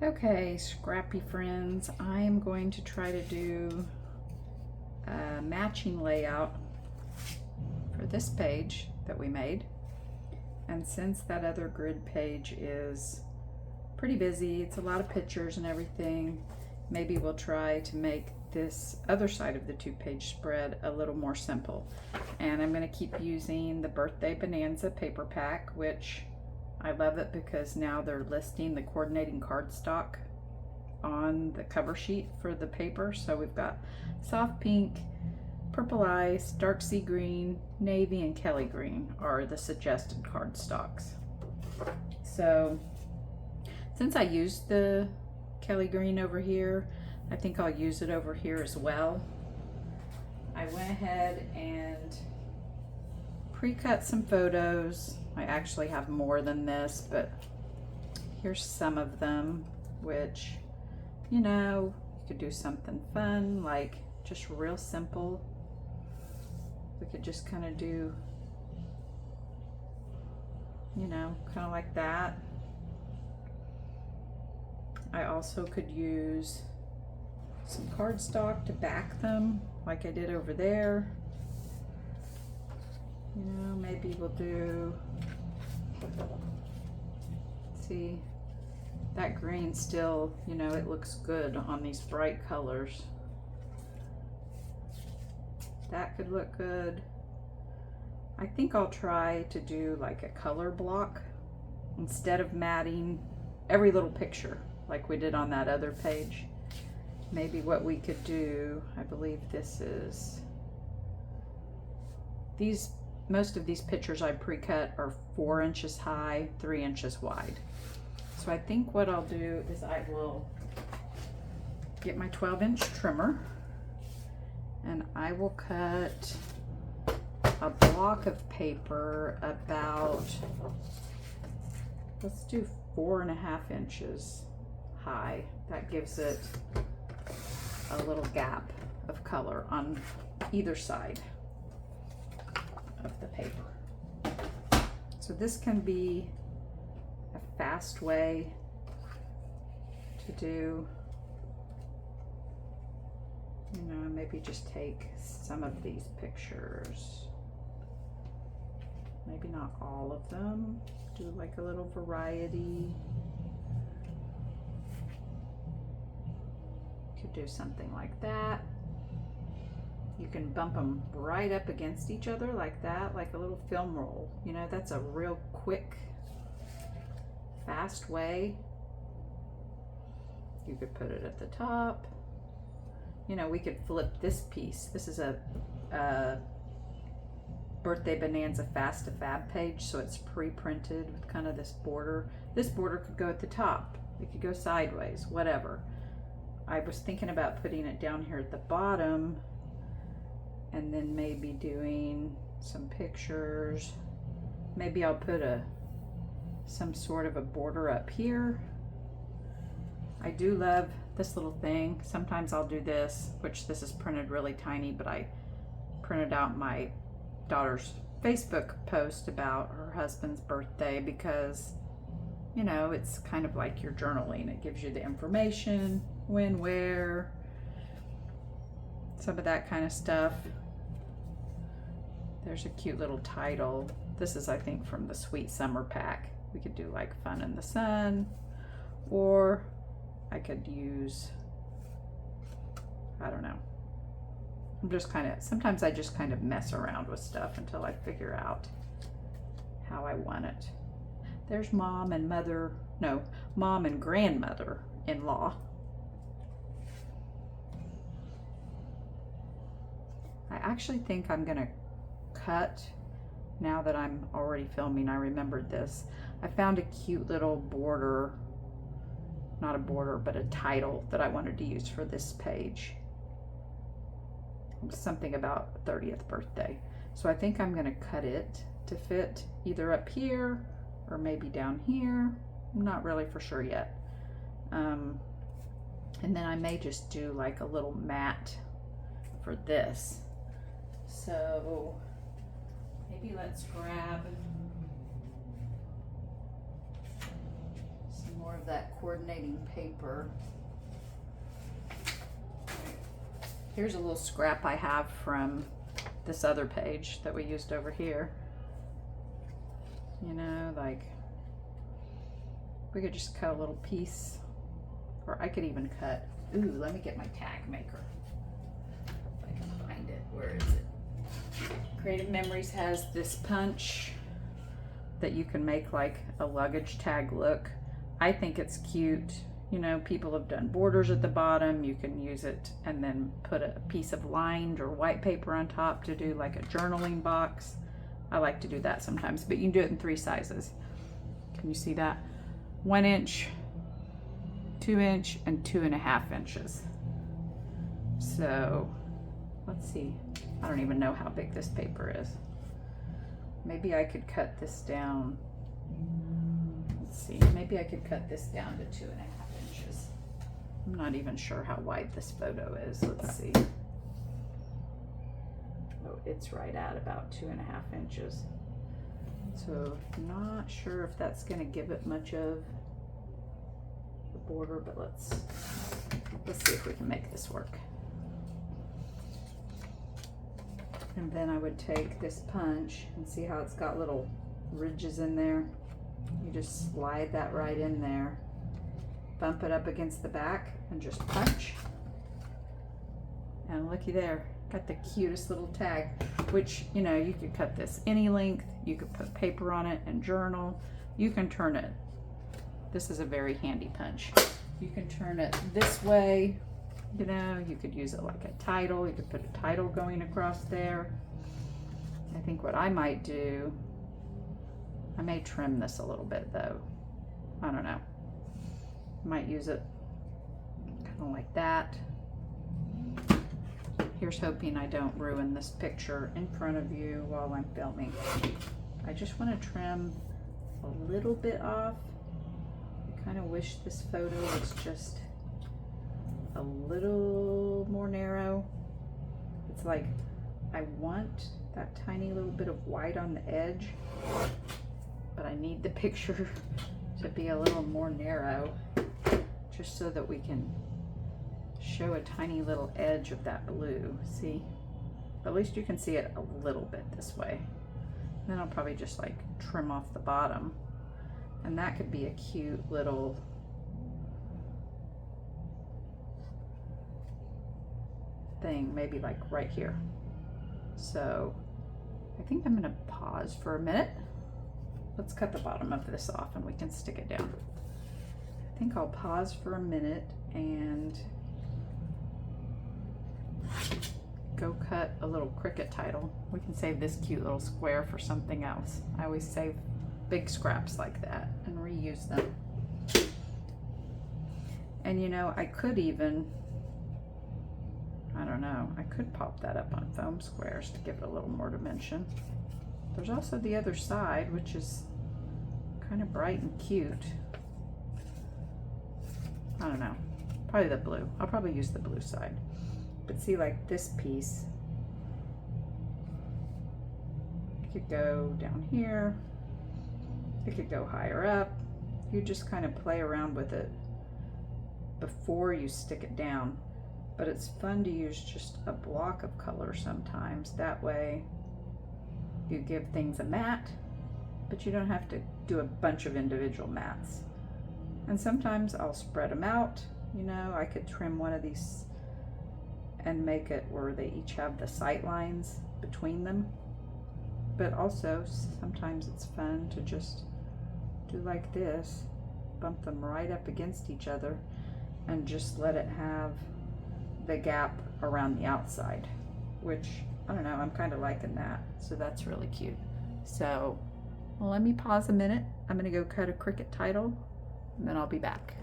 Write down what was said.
Okay, scrappy friends, I am going to try to do a matching layout for this page that we made. And since that other grid page is pretty busy, it's a lot of pictures and everything, maybe we'll try to make this other side of the 2-page spread a little more simple. And I'm going to keep using the Birthday Bonanza paper pack, which I love it because now they're listing the coordinating cardstock on the cover sheet for the paper. So we've got soft pink, purple ice, dark sea green, navy, and Kelly green are the suggested cardstocks. So since I used the Kelly green over here, I think I'll use it over here as well. I went ahead and pre-cut some photos. I actually have more than this, but here's some of them, which, you know, you could do something fun, like just real simple. We could just kind of do, you know, kind of like that. I also could use some cardstock to back them, like I did over there. You know, maybe we'll do, see, that green still, you know, it looks good on these bright colors. That could look good. I think I'll try to do like a color block instead of matting every little picture like we did on that other page. Maybe what we could do, I believe this is, most of these pictures I pre-cut are 4 inches high, 3 inches wide. So I think what I'll do is I will get my 12-inch trimmer and I will cut a block of paper about, let's do 4.5 inches high. That gives it a little gap of color on either side of the paper. So this can be a fast way to do, you know, maybe just take some of these pictures, maybe not all of them, do like a little variety. Could do something like that. You can bump them right up against each other like that, like a little film roll. You know, that's a real quick, fast way. You could put it at the top. You know, we could flip this piece. This is a Birthday Bonanza Fast to Fab page, so it's pre-printed with kind of this border. This border could go at the top. It could go sideways, whatever. I was thinking about putting it down here at the bottom and then maybe doing some pictures. Maybe I'll put some sort of a border up here. I do love this little thing. Sometimes I'll do this, which this is printed really tiny, but I printed out my daughter's Facebook post about her husband's birthday because, you know, it's kind of like your journaling. It gives you the information, when, where, some of that kind of stuff. There's a cute little title. This is, I think, from the Sweet Summer pack. We could do like Fun in the Sun, or I could use, I don't know. Sometimes I just kind of mess around with stuff until I figure out how I want it. There's mom and grandmother-in-law. I actually think I'm gonna cut, now that I'm already filming, I remembered this. I found a cute little border, not a border, but a title that I wanted to use for this page. Something about 30th birthday. So I think I'm gonna cut it to fit either up here or maybe down here. I'm not really for sure yet. And then I may just do like a little mat for this. So maybe let's grab some more of of that coordinating paper. Here's a little scrap I have from this other page that we used over here. You know, like we could just cut a little piece, or I could even cut, ooh, let me get my tag maker. If I can find it, where is it? Creative Memories has this punch that you can make like a luggage tag look. I think it's cute. You know, people have done borders at the bottom. You can use it and then put a piece of lined or white paper on top to do like a journaling box. I like to do that sometimes, but you can do it in 3 sizes. Can you see that? 1 inch, 2 inch, and 2.5 inches. So let's see. I don't even know how big this paper is. Maybe I could cut this down. Let's see, maybe I could cut this down to 2.5 inches. I'm not even sure how wide this photo is. Let's see. Oh, it's right at about 2.5 inches. So not sure if that's gonna give it much of the border, but let's see if we can make this work. And then I would take this punch and see how it's got little ridges in there. You just slide that right in there, bump it up against the back, and just punch. And looky there, got the cutest little tag, which, you know, you could cut this any length, you could put paper on it and journal. You can turn it. This is a very handy punch. You can turn it this way. You know, you could use it like a title. You could put a title going across there. I think what I might do, I may trim this a little bit though. I don't know. Might use it kind of like that. Here's hoping I don't ruin this picture in front of you while I'm filming. I just want to trim a little bit off. I kind of wish this photo was just a little more narrow. It's like I want that tiny little bit of white on the edge, but I need the picture to be a little more narrow just so that we can show a tiny little edge of that blue. See? But at least you can see it a little bit this way. Then I'll probably just like trim off the bottom, and that could be a cute little thing, maybe like right here. So I think I'm gonna pause for a minute. Let's cut the bottom of this off and we can stick it down. I think I'll pause for a minute and go cut a little Cricut title. We can save this cute little square for something else. I always save big scraps like that and reuse them. And you know, I could even, I don't know, I could pop that up on foam squares to give it a little more dimension. There's also the other side, which is kind of bright and cute. I don't know, probably the blue. I'll probably use the blue side. But see, like this piece, it could go down here, it could go higher up. You just kind of play around with it before you stick it down. But it's fun to use just a block of color sometimes. That way you give things a matte, but you don't have to do a bunch of individual mattes. And sometimes I'll spread them out. You know, I could trim one of these and make it where they each have the sight lines between them. But also sometimes it's fun to just do like this, bump them right up against each other and just let it have the gap around the outside, which I don't know, I'm kind of liking that. So that's really cute. So well, let me pause a minute. I'm gonna go cut a Cricut title and then I'll be back.